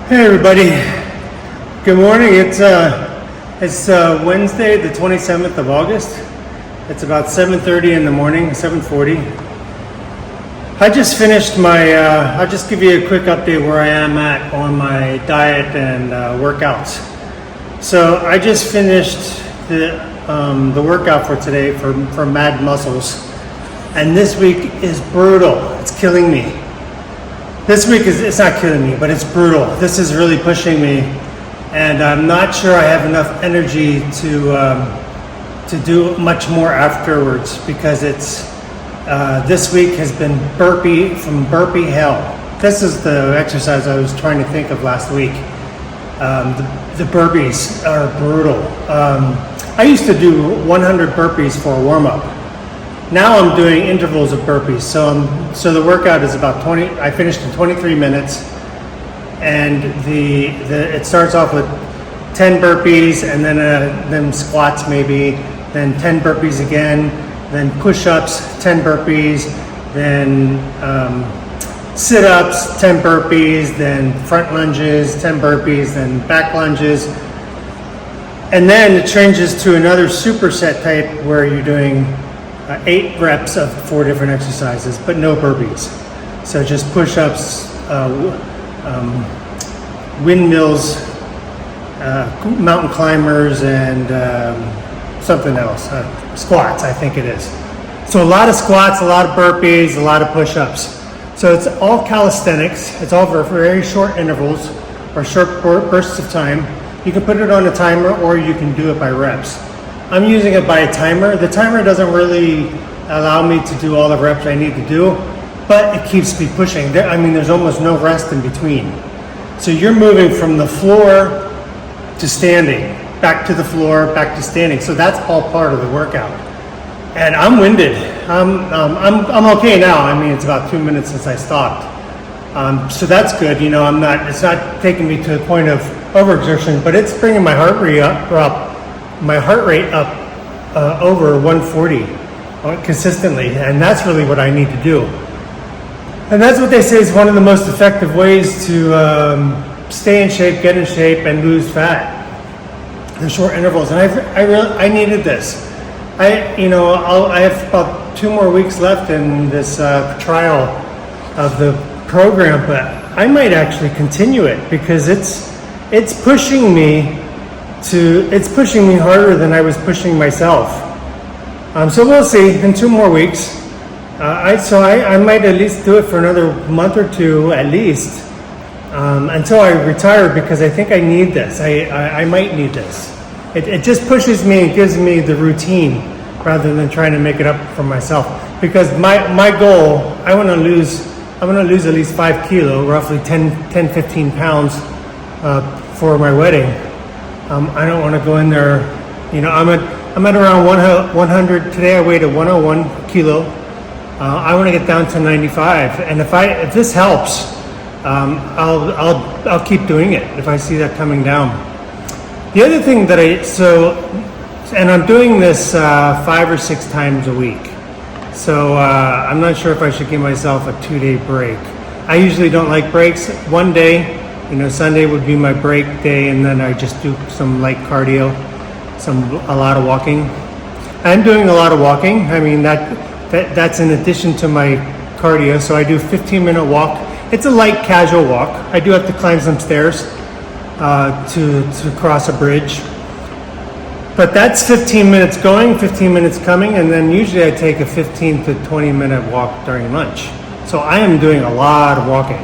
Hey everybody, good morning. It's Wednesday the 27th of August. It's about 7:30 in the morning, 7:40. I just finished I'll just give you a quick update where I am at on my diet and workouts. So I just finished the workout for today for Mad Muscles, and this week is brutal. It's killing me. This week it's not killing me, but it's brutal. This is really pushing me, and I'm not sure I have enough energy to do much more afterwards, because this week has been burpee hell. This is the exercise I was trying to think of last week. The burpees are brutal. I used to do 100 burpees for a warm-up. Now I'm doing intervals of burpees. So the workout is about 20. I finished in 23 minutes, and it starts off with 10 burpees, and then squats maybe, then 10 burpees again, then push-ups, 10 burpees, then sit-ups, 10 burpees, then front lunges, 10 burpees, then back lunges, and then it changes to another superset type where you're doing 8 reps of 4 different exercises, but no burpees. So just push-ups, windmills, mountain climbers, and something else. Squats, I think it is. So a lot of squats, a lot of burpees, a lot of push-ups. So it's all calisthenics. It's all for very short intervals or short bursts of time. You can put it on a timer, or you can do it by reps. I'm using it by a timer. The timer doesn't really allow me to do all the reps I need to do, but it keeps me pushing. There's almost no rest in between. So you're moving from the floor to standing, back to the floor, back to standing. So that's all part of the workout. And I'm winded. I'm okay now. It's about 2 minutes since I stopped. So that's good. It's not taking me to the point of overexertion, but it's bringing my heart rate up over 140 consistently, and that's really what I need to do. And that's what they say is one of the most effective ways to stay in shape, get in shape, and lose fat. The short intervals, and I needed this. I have about 2 more weeks left in this trial of the program, but I might actually continue it, because it's pushing me harder than I was pushing myself. So we'll see in 2 more weeks. I might at least do it for another month or 2 at least, until I retire, because I think I need this. I might need this. It just pushes me and gives me the routine rather than trying to make it up for myself. Because my goal, I want to lose at least 5 kilo, roughly 10-15 pounds for my wedding. I don't want to go in there, I'm at around 100 today. I weighed at 101 kilo. I want to get down to 95, and if this helps, I'll keep doing it if I see that coming down. The other thing that and I'm doing this 5 or 6 times a week. So I'm not sure if I should give myself a 2-day break. I usually don't like breaks. One day, Sunday would be my break day, and then I just do some light cardio, a lot of walking. I'm doing a lot of walking. That's in addition to my cardio. So I do a 15-minute walk. It's a light, casual walk. I do have to climb some stairs to cross a bridge. But that's 15 minutes going, 15 minutes coming, and then usually I take a 15 to 20-minute walk during lunch. So I am doing a lot of walking.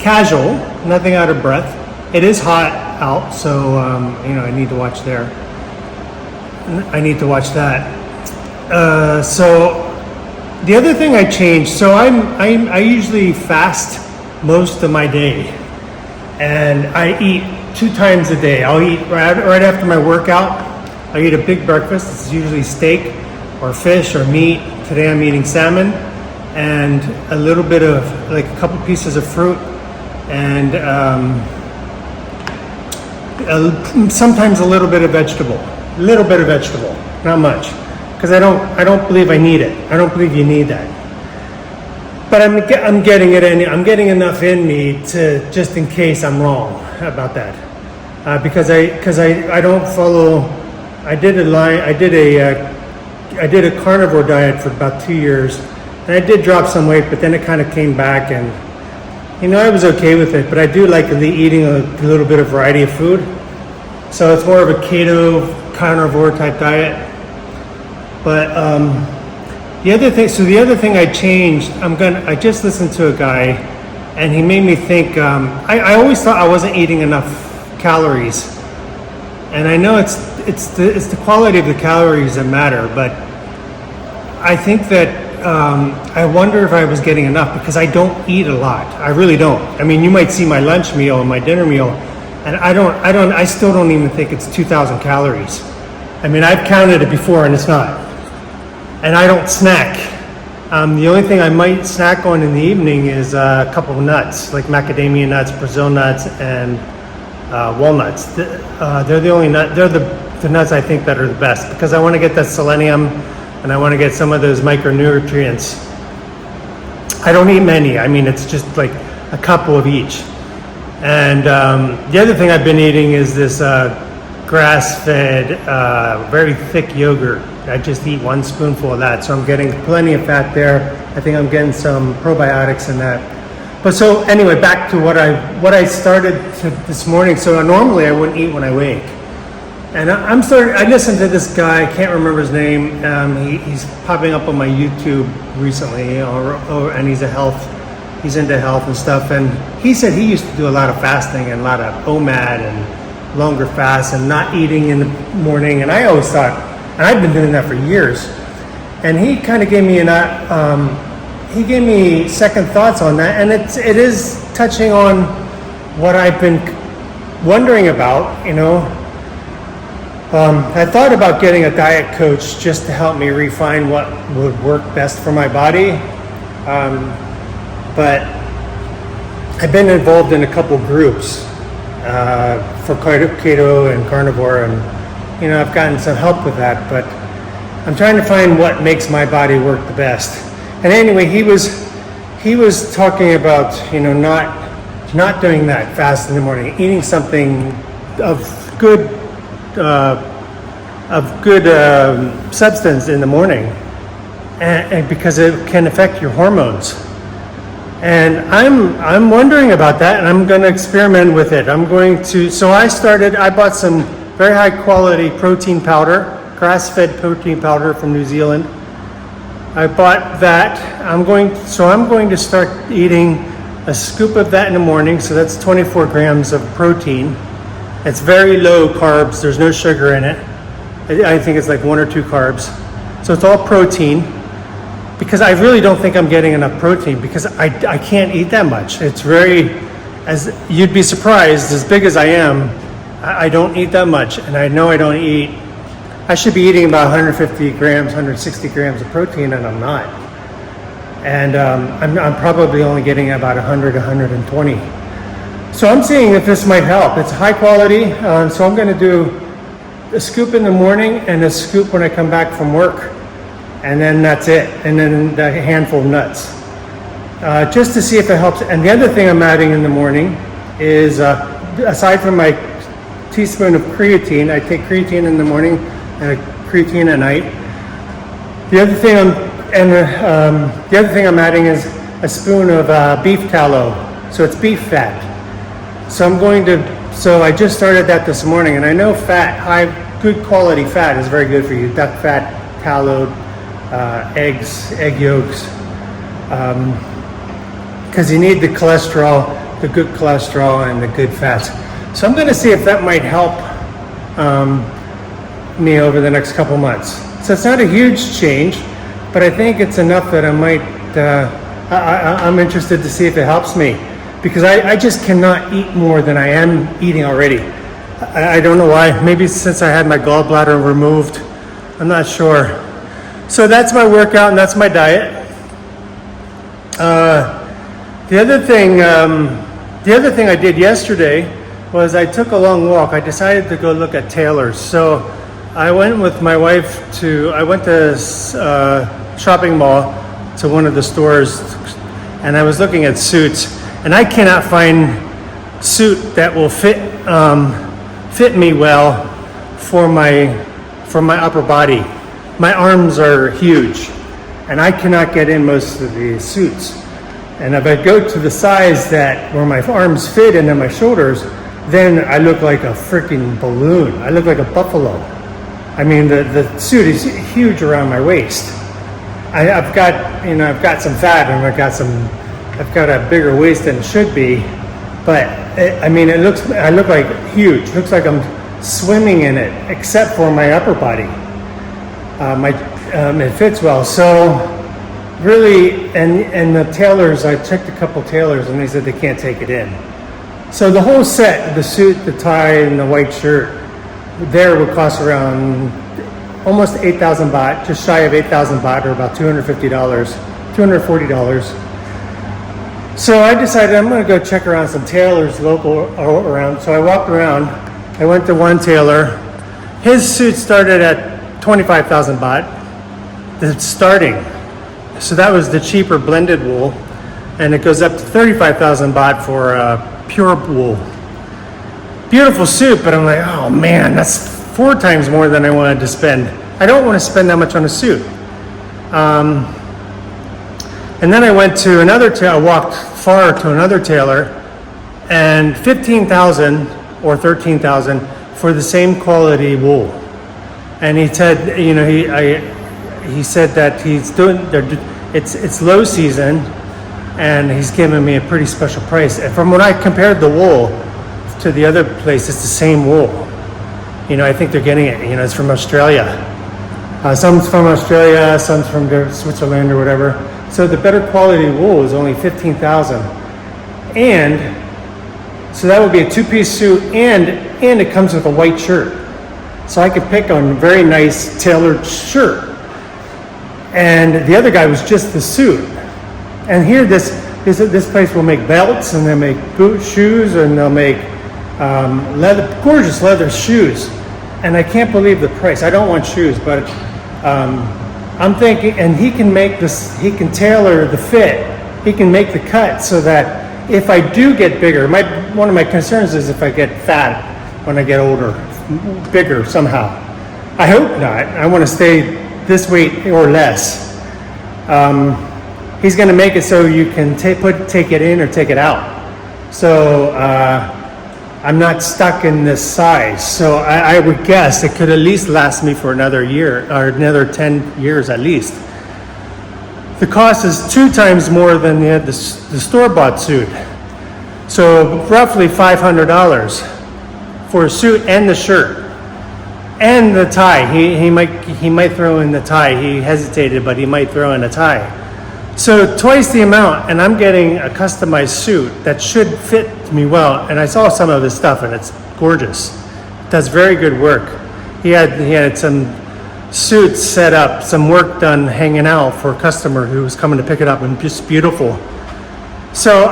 Casual, nothing out of breath. It is hot out, so I need to watch there. I need to watch that. So the other thing I changed. So I usually fast most of my day, and I eat 2 times a day. I'll eat right after my workout. I eat a big breakfast. It's usually steak or fish or meat. Today I'm eating salmon, and a little bit of a couple pieces of fruit, and sometimes a little bit of vegetable, not much, because I don't believe I need it. I don't believe you need that. but I'm getting it in. I'm getting enough in me to just in case I'm wrong about that, because I don't follow. I did a carnivore diet for about 2 years, and I did drop some weight, but then it kind of came back, and I was okay with it. But I do like eating a little bit of variety of food, so it's more of a keto carnivore type diet. But the other thing I changed, I just listened to a guy, and he made me think. I always thought I wasn't eating enough calories, and I know it's the quality of the calories that matter. But I think that I wonder if I was getting enough, because I don't eat a lot. I really don't. I mean, you might see my lunch meal and my dinner meal, and I still don't even think it's 2,000 calories. I mean, I've counted it before, and it's not. And I don't snack. The only thing I might snack on in the evening is a couple of nuts, like macadamia nuts, Brazil nuts, and walnuts. They're the only nut. They're the nuts I think that are the best, because I want to get that selenium, and I want to get some of those micronutrients. I don't eat many. I mean, it's just like a couple of each. And the other thing I've been eating is this grass-fed, very thick yogurt. I just eat 1 spoonful of that, so I'm getting plenty of fat there. I think I'm getting some probiotics in that. But so anyway, back to what I started this morning. So normally I wouldn't eat when I wake, and I listened to this guy. I can't remember his name. He's popping up on my YouTube recently, and he's into health and stuff. And he said he used to do a lot of fasting and a lot of OMAD and longer fasts and not eating in the morning. And I always thought. And I've been doing that for years. And he kind of gave me second thoughts on that. And it is touching on what I've been wondering about, I thought about getting a diet coach just to help me refine what would work best for my body. But I've been involved in a couple groups for keto and carnivore, and I've gotten some help with that, but I'm trying to find what makes my body work the best. And anyway, he was talking about, not doing that fast in the morning, eating something of good substance in the morning, and because it can affect your hormones. And I'm wondering about that, and I'm going to experiment with it. I bought some very high quality protein powder, grass-fed protein powder from New Zealand. I bought that. I'm going to start eating a scoop of that in the morning. So that's 24 grams of protein. It's very low carbs. There's no sugar in it. I think it's like 1 or 2 carbs. So it's all protein, because I really don't think I'm getting enough protein, because I can't eat that much. It's as you'd be surprised, as big as I am, I don't eat that much, and I know I should be eating about 150 grams, 160 grams of protein, and I'm not. And I'm probably only getting about 100, 120. So I'm seeing if this might help. It's high quality, so I'm going to do a scoop in the morning and a scoop when I come back from work. And then that's it. And then a handful of nuts. Just to see if it helps. And the other thing I'm adding in the morning is, aside from my teaspoon of creatine, I take creatine in the morning and a creatine at night. The other thing I'm adding is a spoon of beef tallow. So it's beef fat. So I just started that this morning, and I know good quality fat is very good for you. Duck fat, tallow, eggs, egg yolks, because you need the cholesterol, the good cholesterol, and the good fats. So I'm going to see if that might help me over the next couple months. So it's not a huge change, but I think it's enough that I'm interested to see if it helps me, because I just cannot eat more than I am eating already. I don't know why. Maybe since I had my gallbladder removed. I'm not sure. So that's my workout and that's my diet. The other thing I did yesterday was I took a long walk. I decided to go look at tailors. So I went with my wife I went to shopping mall, to one of the stores, and I was looking at suits, and I cannot find suit that will fit me well for my upper body. My arms are huge, and I cannot get in most of the suits. And if I go to the size that where my arms fit and then my shoulders, then I look like a freaking balloon. I look like a buffalo. I mean, the suit is huge around my waist. I've got some fat, and I've got a bigger waist than it should be. But I look like huge. It looks like I'm swimming in it, except for my upper body. It fits well. So really, and the tailors, I checked a couple tailors, and they said they can't take it in. So the whole set, the suit, the tie, and the white shirt, there would cost around almost 8,000 baht, just shy of 8,000 baht, or about $250, $240. So I decided I'm going to go check around some tailors local around. So I walked around. I went to one tailor. His suit started at 25,000 baht. The starting. So that was the cheaper blended wool, and it goes up to 35,000 baht for pure wool. Beautiful suit, but I'm like, oh man, that's 4 times more than I wanted to spend. I don't want to spend that much on a suit. And then I went to another I walked far to another tailor, and 15,000 or 13,000 for the same quality wool. And he said, he said that it's low season, and he's giving me a pretty special price. And from when I compared the wool to the other place, it's the same wool. I think they're getting it. It's from Australia. Some's from Australia, some's from Switzerland or whatever. So the better quality wool is only 15,000, and so that would be a 2-piece suit, and it comes with a white shirt. So I could pick on a very nice tailored shirt. And the other guy was just the suit. And here, this place will make belts, and they'll make boot shoes, and they'll make gorgeous leather shoes. And I can't believe the price. I don't want shoes, but I'm thinking, and he can make this. He can tailor the fit. He can make the cut so that if I do get bigger, one of my concerns is if I get fat when I get older, bigger somehow. I hope not. I want to stay this weight or less. He's going to make it so you can take it in or take it out. So I'm not stuck in this size. So I would guess it could at least last me for another year or another 10 years at least. The cost is 2 times more than the store-bought suit. So roughly $500 for a suit and the shirt. And the tie. He might throw in the tie. He hesitated, but he might throw in a tie. So twice the amount, and I'm getting a customized suit that should fit me well. And I saw some of this stuff, and it's gorgeous. It does very good work. He had some suits set up, some work done hanging out for a customer who was coming to pick it up, and just beautiful. So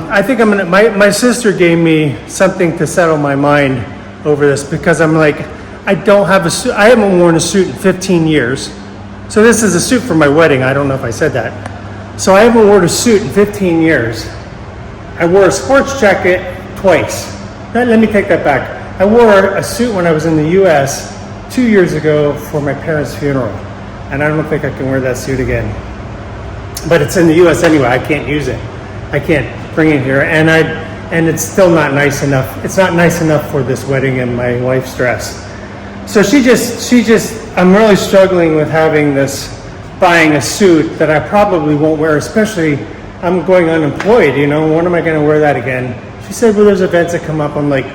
I think my sister gave me something to settle my mind over this, because I'm like, I don't have a suit. I haven't worn a suit in 15 years. So this is a suit for my wedding. I don't know if I said that. So I haven't worn a suit in 15 years. I wore a sports jacket twice. Let me take that back. I wore a suit when I was in the U.S. 2 years ago for my parents' funeral. And I don't think I can wear that suit again. But it's in the U.S. anyway. I can't use it. I can't bring it here. And it's still not nice enough. It's not nice enough for this wedding and my wife's dress. So I'm really struggling with buying a suit that I probably won't wear, especially I'm going unemployed, when am I going to wear that again? She said, well, there's events that come up. I'm like,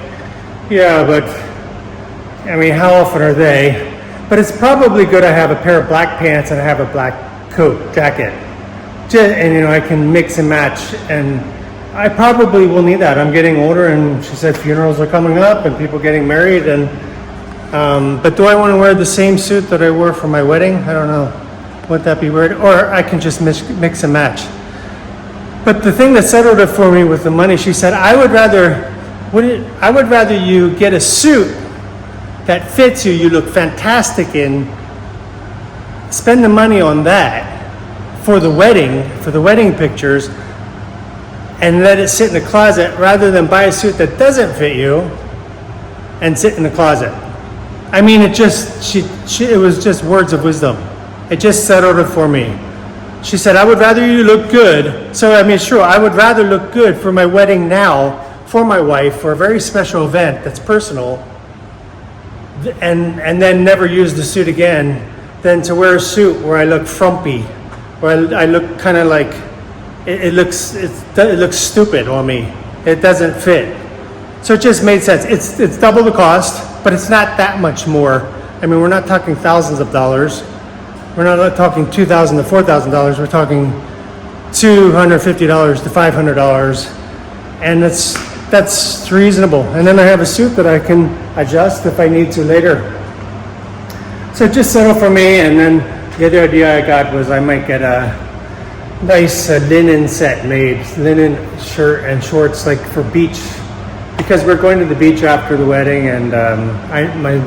yeah, but how often are they? But it's probably good I have a pair of black pants and I have a black coat, jacket. And, I can mix and match, and I probably will need that. I'm getting older, and she said funerals are coming up and people getting married, and but do I want to wear the same suit that I wore for my wedding? I don't know. Would that be weird? Or I can just mix and match. But the thing that settled it for me with the money, she said, I would rather you get a suit that fits you look fantastic in, spend the money on that, for the wedding pictures, and let it sit in the closet rather than buy a suit that doesn't fit you and sit in the closet. I mean, it was just words of wisdom. It just settled it for me. She said, I would rather you look good. So, I mean, sure, I would rather look good for my wedding now, for my wife, for a very special event that's personal, and then never use the suit again, than to wear a suit where I look frumpy, where I look kind of like, it looks stupid on me. It doesn't fit. So it just made sense. It's double the cost, but it's not that much more. I mean, we're not talking thousands of dollars. We're not talking $2,000 to $4,000. We're talking $250 to $500, and that's reasonable. And then I have a suit that I can adjust if I need to later. So it just settled for me. And then the other idea I got was I might get a nice linen set made, linen shirt and shorts, like for beach, because we're going to the beach after the wedding, and my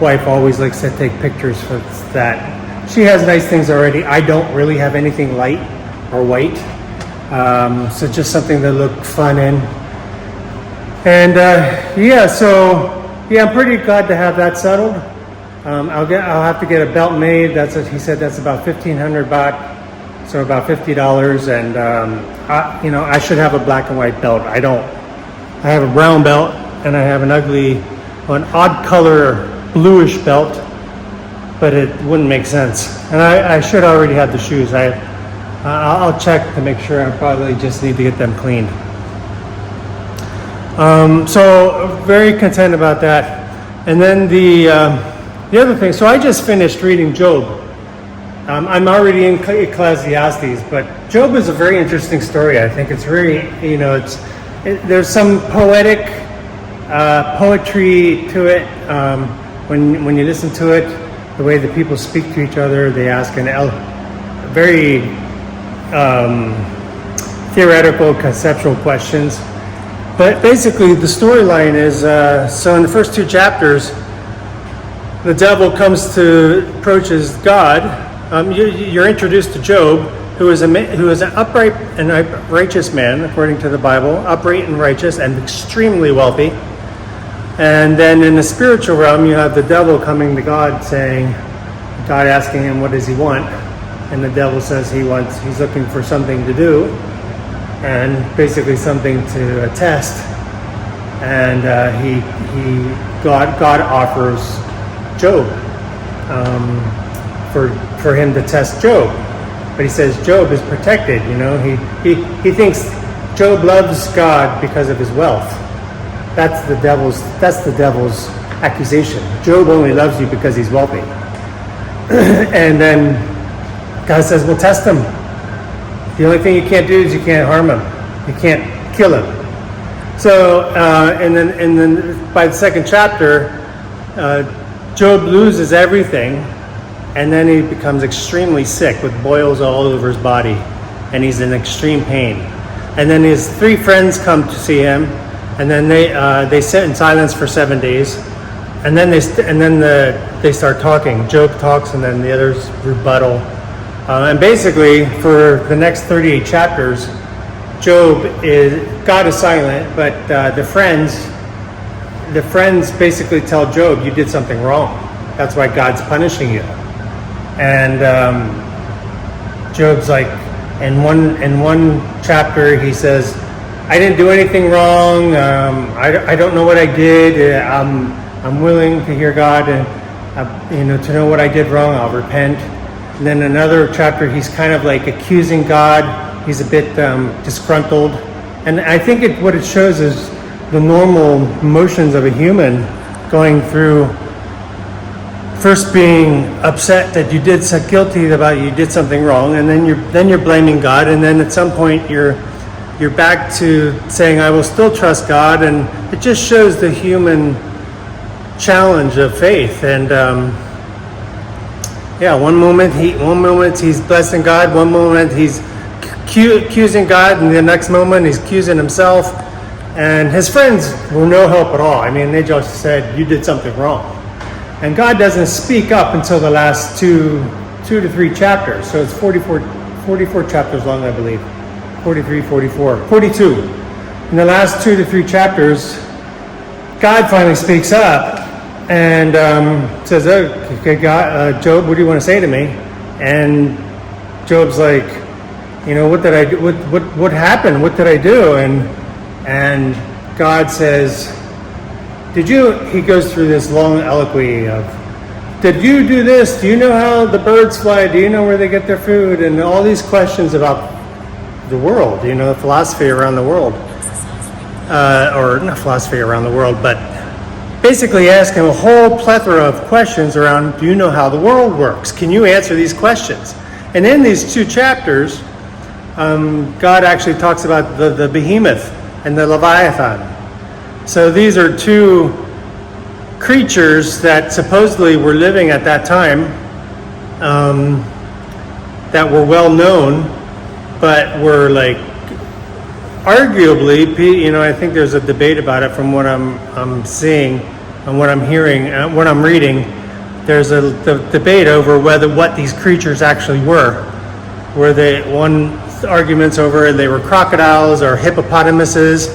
wife always likes to take pictures for that. She has nice things already. I don't really have anything light or white, so just something that look fun in. And I'm pretty glad to have that settled. I'll have to get a belt made. He said that's about 1,500 baht, so about $50. And I should have a black and white belt. I don't. I have a brown belt, and I have an odd color bluish belt, but it wouldn't make sense. And I should already have the shoes. I'll check to make sure. I probably just need to get them cleaned. So very content about that. And then the other thing. So I just finished reading Job. I'm already in Ecclesiastes, but Job is a very interesting story. I think it's very, there's some poetry to it. When you listen to it, the way that people speak to each other, they ask very theoretical, conceptual questions. But basically, the storyline is, so in the first two chapters, the devil approaches God. You're introduced to Job, who is an upright and righteous man, according to the Bible, upright and righteous and extremely wealthy. And then in the spiritual realm, you have the devil coming to God, God asking him, what does he want? And the devil says he's looking for something to do, and basically something to test. And God offers Job for him to test Job. But he says Job is protected. He thinks Job loves God because of his wealth. That's the devil's accusation. Job only loves you because he's wealthy. And then God says, well, test him. The only thing you can't do is you can't harm him. You can't kill him. So, and then by the second chapter, Job loses everything, and then he becomes extremely sick with boils all over his body, and he's in extreme pain. And then his three friends come to see him, and then they sit in silence for 7 days, and then they start talking. Job talks, and then the others rebuttal. And basically, for the next 38 chapters, God is silent, but the friends basically tell Job, you did something wrong. That's why God's punishing you. And Job's like, in one chapter, he says, I didn't do anything wrong. I don't know what I did. I'm willing to hear God and to know what I did wrong. I'll repent. And then another chapter, he's kind of like accusing God. He's a bit disgruntled. And I think what it shows is the normal emotions of a human going through first being upset that you did guilty about you did something wrong, and then you're blaming God, and then at some point you're back to saying I will still trust God, and it just shows the human challenge of faith. And one moment he's blessing God, one moment he's accusing God, and the next moment he's accusing himself. And his friends were no help at all. I mean, they just said, you did something wrong. And God doesn't speak up until the last two to three chapters. So it's 44 44 chapters long, I believe. 43, 44, 42. In the last 2 to 3 chapters, God finally speaks up and says, okay, God, Job, what do you want to say to me? And Job's like, what did I do? What happened? What did I do? And God says, he goes through this long eloquy of, did you do this? Do you know how the birds fly? Do you know where they get their food? And all these questions about the world, the philosophy around the world. Or not philosophy around the world, but basically ask him a whole plethora of questions around, do you know how the world works? Can you answer these questions? And in these 2 chapters, God actually talks about the behemoth and the leviathan. So these are 2 creatures that supposedly were living at that time, that were well known, but were like, arguably, I think there's a debate about it from what I'm seeing and what I'm hearing and what I'm reading. There's a debate over what these creatures actually were. One argument's over they were crocodiles or hippopotamuses,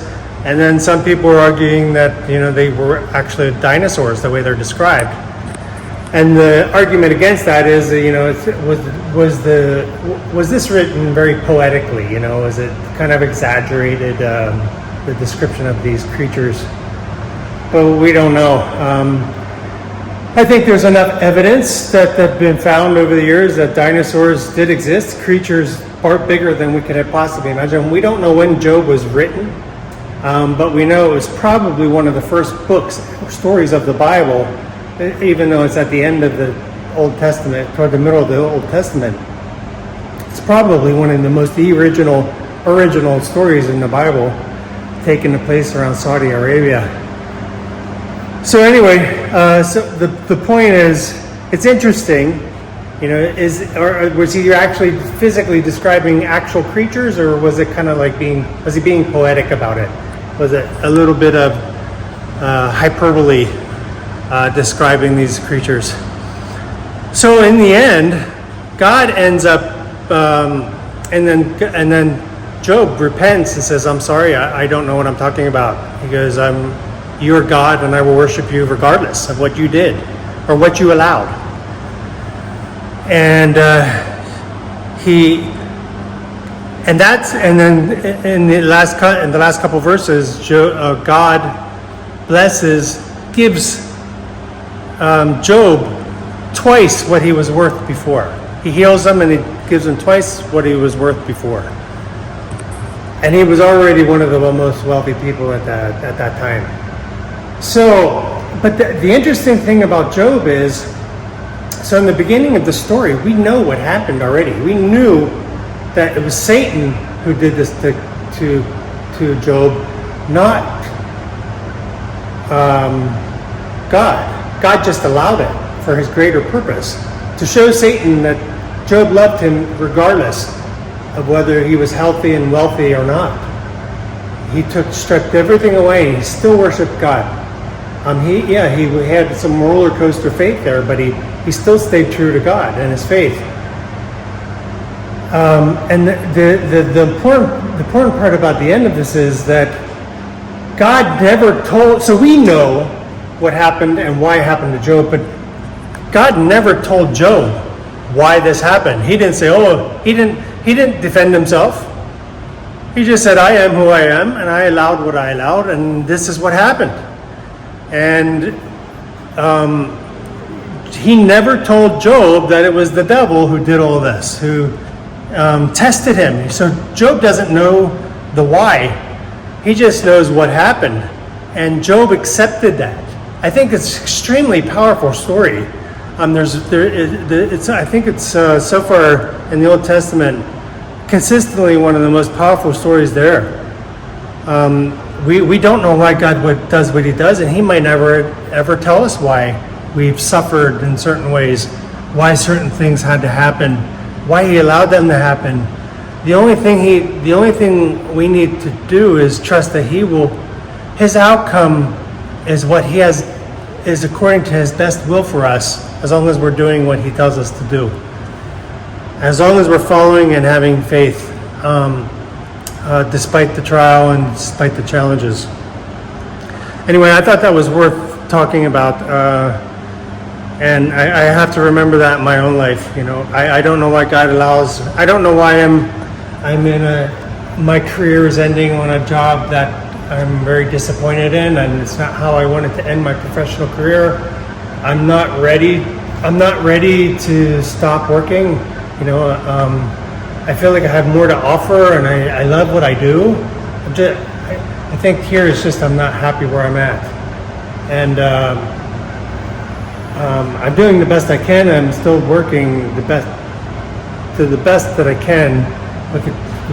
and then some people are arguing that they were actually dinosaurs the way they're described. And the argument against that is, was this written very poetically? Was it kind of exaggerated, the description of these creatures? But we don't know. I think there's enough evidence that have been found over the years that dinosaurs did exist, creatures far bigger than we could have possibly imagined. We don't know when Job was written, but we know it was probably one of the first stories of the Bible, even though it's at the end of the Old Testament, toward the middle of the Old Testament. It's probably one of the most original stories in the Bible, taking place around Saudi Arabia. So anyway, so the point is, it's interesting, was he actually physically describing actual creatures, or was it kind of like was he being poetic about it? Was it a little bit of hyperbole describing these creatures? So in the end, God ends up, and then Job repents and says, "I'm sorry, I don't know what I'm talking about." He goes, "You are God, and I will worship you regardless of what you did or what you allowed." And then in the last couple verses, God gives Job twice what he was worth before. He heals him, and he gives him twice what he was worth before. And he was already one of the most wealthy people at that time. So, but the interesting thing about Job is, so in the beginning of the story, we know what happened already. We knew that it was Satan who did this to Job, not God. God just allowed it for his greater purpose, to show Satan that Job loved him regardless of whether he was healthy and wealthy or not. He stripped everything away. He still worshipped God. He had some roller coaster faith there, but he still stayed true to God and his faith. And the important part about the end of this is that God never told. So we know what happened and why it happened to Job, but God never told Job why this happened. He didn't say, he didn't defend himself. He just said, "I am who I am, and I allowed what I allowed, and this is what happened." And he never told Job that it was the devil who did all this, who tested him. So Job doesn't know the why. He just knows what happened. And Job accepted that. I think it's an extremely powerful story. I think it's so far in the Old Testament, consistently one of the most powerful stories there. We don't know why God does what he does, and he might never ever tell us why we've suffered in certain ways, why certain things had to happen, why he allowed them to happen. The only thing we need to do is trust that his outcome is what he has, is according to his best will for us, as long as we're doing what he tells us to do. as long as we're following and having faith, despite the trial and despite the challenges. Anyway, I thought that was worth talking about, and I have to remember that in my own life. I don't know why God allows. I don't know why I'm in my career is ending on a job that I'm very disappointed in, and it's not how I wanted to end my professional career. I'm not ready to stop working. I feel like I have more to offer, and I love what I do. I think here it's just I'm not happy where I'm at, and I'm doing the best I can. I'm still working the best that I can with the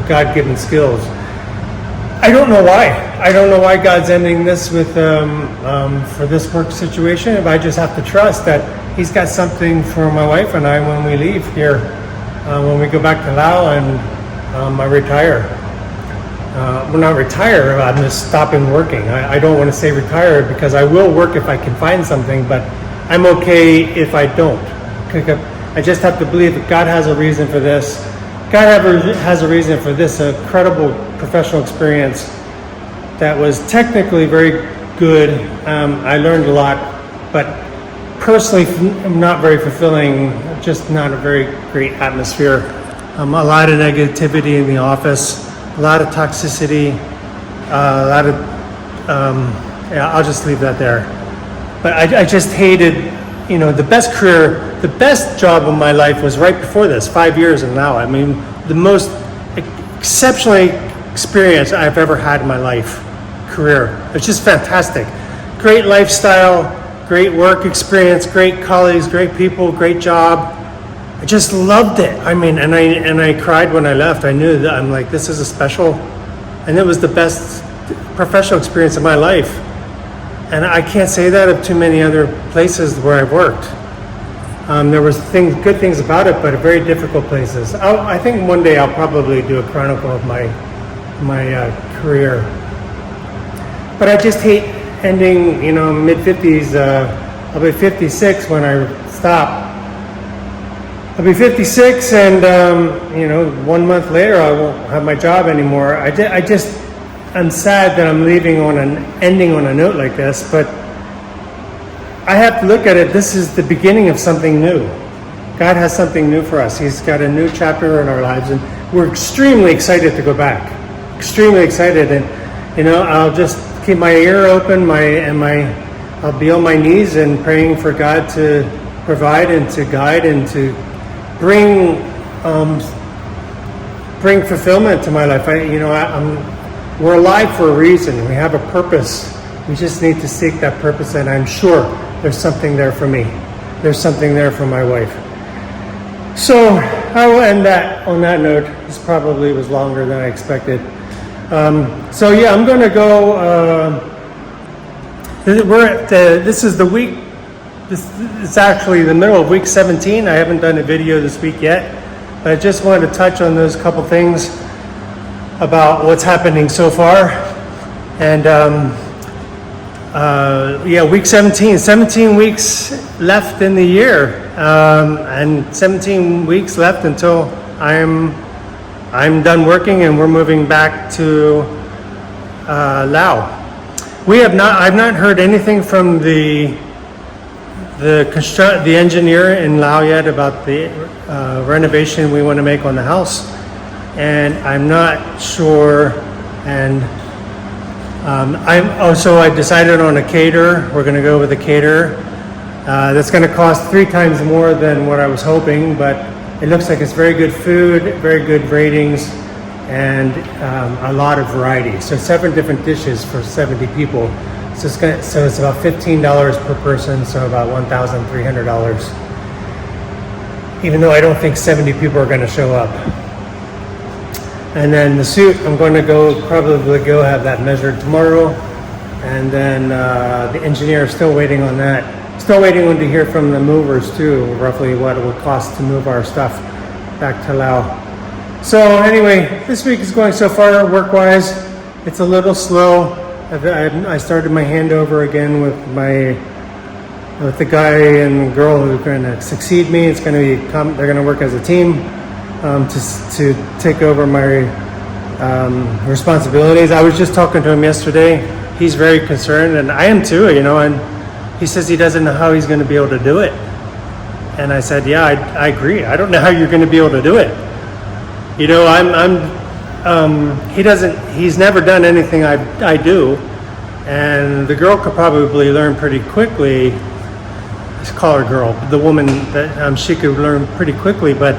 God-given skills. I don't know why. I don't know why God's ending this with for this work situation. If I just have to trust that He's got something for my wife and I when we leave here, when we go back to Laos and I retire. Well, not retire. I'm just stopping working. I don't want to say retire because I will work if I can find something, but I'm okay if I don't. I just have to believe that God has a reason for this. God has a reason for this incredible professional experience that was technically very good. I learned a lot, but personally not very fulfilling, just not a very great atmosphere. A lot of negativity in the office, a lot of toxicity, a lot of, I'll just leave that there. But I just hated, the best career, the best job of my life was right before this, 5 years and now. I mean, the most exceptionally experience I've ever had in my life, career. It's just fantastic. Great lifestyle, great work experience, great colleagues, great people, great job. I just loved it. I mean, and I cried when I left. I knew that I'm like, this is a special, and it was the best professional experience of my life. And I can't say that of too many other places where I've worked. There was good things about it, but very difficult places. I think one day I'll probably do a chronicle of my career. But I just hate ending, mid-50s. I'll be 56 when I stop. I'll be 56 and, 1 month later I won't have my job anymore. I'm sad that I'm ending on a note like this, but I have to look at it. This is the beginning of something new. God has something new for us. He's got a new chapter in our lives, and we're extremely excited to go back. Extremely excited, and I'll just keep my ear open, I'll be on my knees and praying for God to provide and to guide and to bring fulfillment to my life. We're alive for a reason. We have a purpose. We just need to seek that purpose, and I'm sure there's something there for me. There's something there for my wife. So I will end that on that note. This probably was longer than I expected. I'm going to go. This is the week. It's actually the middle of week 17. I haven't done a video this week yet, but I just wanted to touch on those couple things about what's happening so far. And week 17, 17 weeks left in the year, and 17 weeks left until I'm done working and we're moving back to Laos. I've not heard anything from the engineer in Laos yet about the renovation we want to make on the house, and I'm not sure. And I decided on a caterer. We're going to go with a caterer. That's going to cost 3 times more than what I was hoping, but it looks like it's very good food, very good ratings, and a lot of variety. So 7 different dishes for 70 people. So it's about $15 per person, so about $1,300. Even though I don't think 70 people are going to show up. And then the suit, I'm going to probably go have that measured tomorrow. And then the engineer is still waiting on that. Still waiting to hear from the movers too, roughly what it would cost to move our stuff back to Laos. So anyway, this week is going so far work-wise. It's a little slow. I started my handover again with the guy and the girl who are going to succeed me. They're going to work as a team. to take over my responsibilities. I was just talking to him yesterday. He's very concerned, and I am too, and he says he doesn't know how he's going to be able to do it. And I said, yeah, I agree. I don't know how you're going to be able to do it. He's never done anything I do, and the girl could probably learn pretty quickly. Let's call her girl, the woman that she could learn pretty quickly, but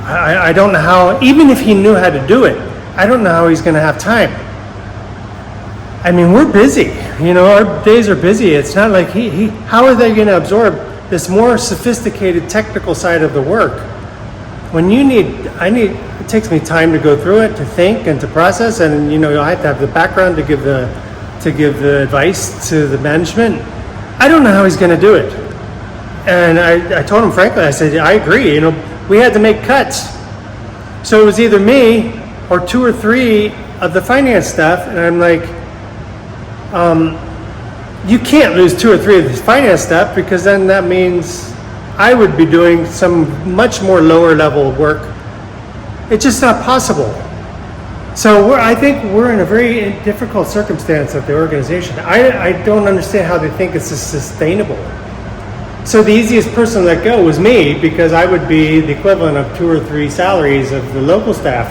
I don't know how, even if he knew how to do it, I don't know how he's going to have time. I mean, we're busy, our days are busy. It's not like how are they going to absorb this more sophisticated technical side of the work? When it takes me time to go through it, to think and to process, and I have to have the background to give the advice to the management. I don't know how he's going to do it. And I told him frankly, I said, I agree, we had to make cuts. So it was either me or 2 or 3 of the finance stuff, and I'm like, you can't lose 2 or 3 of this finance stuff, because then that means I would be doing some much more lower level work. It's just not possible. So I think we're in a very difficult circumstance at the organization. I don't understand how they think it's sustainable. So the easiest person to let go was me, because I would be the equivalent of 2 or 3 salaries of the local staff.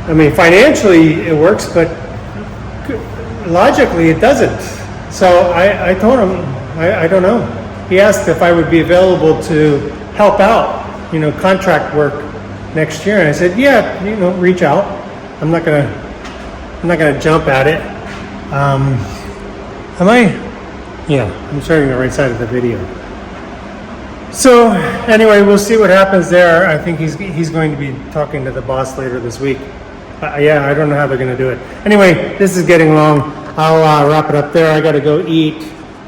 I mean, financially it works, but logically it doesn't. So I told him, I don't know. He asked if I would be available to help out, contract work next year. And I said, yeah, reach out. I'm not gonna jump at it. Am I? Yeah, I'm showing the right side of the video. So anyway, we'll see what happens there. I think he's going to be talking to the boss later this week. Yeah, I don't know how they're going to do it. Anyway, this is getting long. I'll wrap it up there. I got to go eat,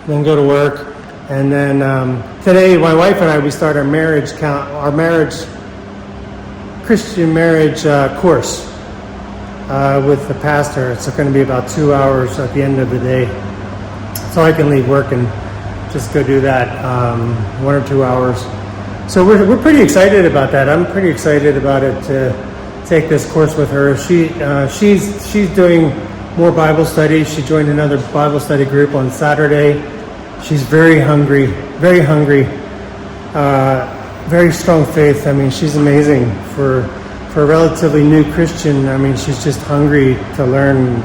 then go to work, and then today my wife and I, we start our Christian marriage course with the pastor. It's going to be about 2 hours at the end of the day. So I can leave work and just go do that 1 or 2 hours. So we're pretty excited about that. I'm pretty excited about it to take this course with her. She's doing more Bible study. She joined another Bible study group on Saturday. She's very hungry, very strong faith. I mean, she's amazing for a relatively new Christian. I mean, she's just hungry to learn,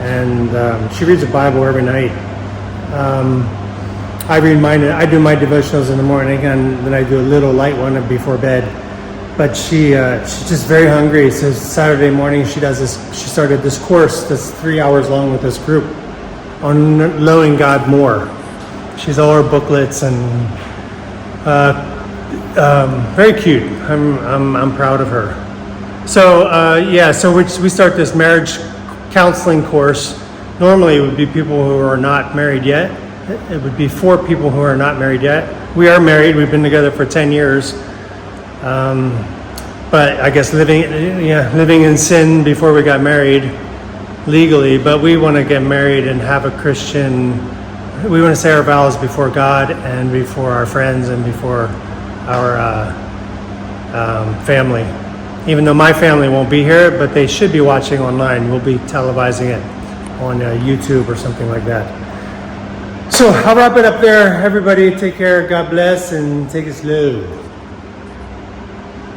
and she reads the Bible every night. I do my devotionals in the morning, and then I do a little light one before bed. But she's just very hungry. So Saturday morning she started this course that's 3 hours long with this group on knowing God more. She's all her booklets, and very cute. I'm proud of her. So so we start this marriage counseling course. Normally it would be people who are not married yet. It would be for people who are not married yet. We are married. We've been together for 10 years. But I guess living in sin before we got married legally. But we want to get married and have a Christian. We want to say our vows before God and before our friends and before our family. Even though my family won't be here, but they should be watching online. We'll be televising it on YouTube or something like that. So I'll wrap it up there. Everybody take care. God bless, and take it slow.